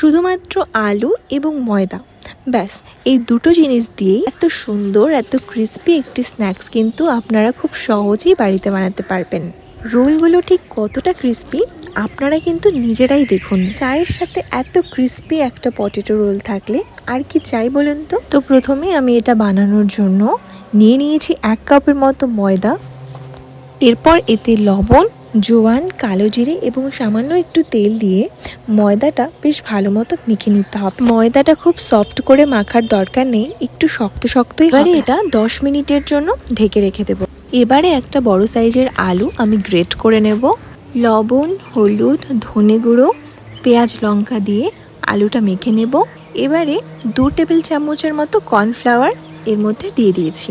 শুধুমাত্র আলু এবং ময়দা, ব্যাস এই দুটো জিনিস দিয়েই এত সুন্দর এত ক্রিস্পি একটি স্ন্যাক্স কিন্তু আপনারা খুব সহজেই বাড়িতে বানাতে পারবেন। রোলগুলো ঠিক কতটা ক্রিস্পি আপনারা কিন্তু নিজেরাই দেখুন। চায়ের সাথে এত ক্রিস্পি একটা পটেটো রোল থাকলে আর কি চাই বলুন তো। তো প্রথমে আমি এটা বানানোর জন্য নিয়ে নিয়েছি 1 কাপের মতো ময়দা। এরপর এতে লবণ, জোয়ান, কালো জিরে এবং সামান্য একটু তেল দিয়ে ময়দাটা বেশ ভালো মতো মেখে নিতে হবে। ময়দাটা খুব সফট করে মাখার দরকার নেই, একটু শক্ত শক্তই হবে। এটা 10 মিনিটের জন্য ঢেকে রেখে দেবো। এবারে একটা বড় সাইজের আলু আমি গ্রেট করে নেব। লবণ, হলুদ, ধনে গুঁড়ো, পেঁয়াজ, লঙ্কা দিয়ে আলুটা মেখে নেব। এবারে 2 টেবিল চামচের মতো কর্নফ্লাওয়ার এর মধ্যে দিয়ে দিয়েছি।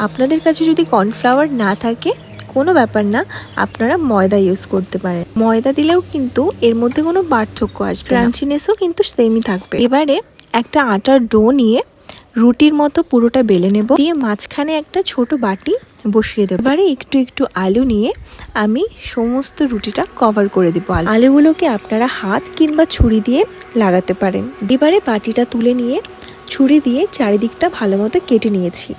আপনাদের কাছে যদি কর্নফ্লাওয়ার না থাকে কোনো ব্যাপার না, আপনারা ময়দা ইউজ করতে পারেন। ময়দা দিলেও কিন্তু এর মধ্যে কোনো পার্থক্য আসবে, ক্রাঞ্চিনেসও কিন্তু সেমই থাকবে। এবারে একটা আটার ডো নিয়ে রুটির মতো পুরোটা বেলে নেব, দিয়ে মাঝখানে একটা ছোট বাটি বসিয়ে দেবো। এবারে একটু একটু আলু নিয়ে আমি সমস্ত রুটিটা কভার করে দেবো। আলুগুলোকে আপনারা হাত কিংবা ছুরি দিয়ে লাগাতে পারেন। এবারে বাটিটা তুলে নিয়ে ছুরি দিয়ে চারিদিকটা ভালো মতো কেটে নিয়েছি।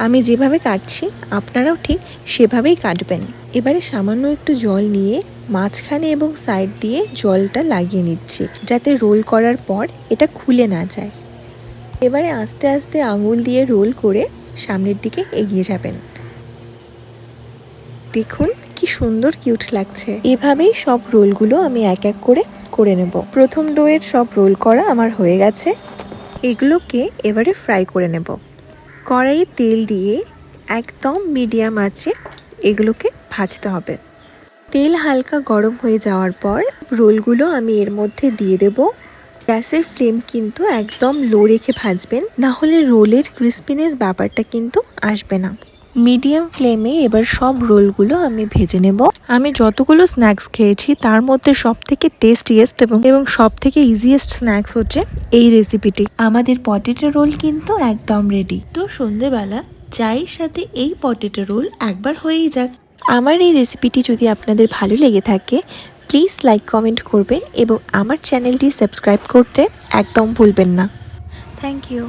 আমি যেভাবে কাটছি আপনারাও ঠিক সেভাবেই কাটবেন। এবারে সামান্য একটু জল নিয়ে মাঝখানে এবং সাইড দিয়ে জলটা লাগিয়ে নিচ্ছি, যাতে রোল করার পর এটা খুলে না যায়। এবারে আস্তে আস্তে আঙুল দিয়ে রোল করে সামনের দিকে এগিয়ে যাবেন। দেখুন কি সুন্দর কিউট লাগছে। এভাবেই সব রোলগুলো আমি এক এক করে নেব। প্রথম ডোয়ের সব রোল করা আমার হয়ে গেছে। এগুলোকে এবারে ফ্রাই করে নেব। কড়াইয়ে তেল দিয়ে একদম মিডিয়াম আঁচে এগুলোকে ভাজতে হবে। তেল হালকা গরম হয়ে যাওয়ার পর রোলগুলো আমি এর মধ্যে দিয়ে দেব। গ্যাসের ফ্লেম কিন্তু একদম লো রেখে ভাজবেন, না হলে রোলের ক্রিস্পিনেস ব্যাপারটা কিন্তু আসবে না। মিডিয়াম ফ্লেমে এবার সব রোলগুলো আমি ভেজে নেব। আমি যতগুলো স্ন্যাক্স খেয়েছি তার মধ্যে সব থেকে টেস্টিয়েস্ট এবং সব থেকে ইজিয়েস্ট স্ন্যাক্স হচ্ছে এই রেসিপিটি। আমাদের পটেটো রোল কিন্তু একদম রেডি। তো সন্ধেবেলা চায়ের সাথে এই পটেটো রোল একবার হয়েই যাক। আমার এই রেসিপিটি যদি আপনাদের ভালো লেগে থাকে প্লিজ লাইক কমেন্ট করবেন এবং আমার চ্যানেলটি সাবস্ক্রাইব করতে একদম ভুলবেন না। Thank you.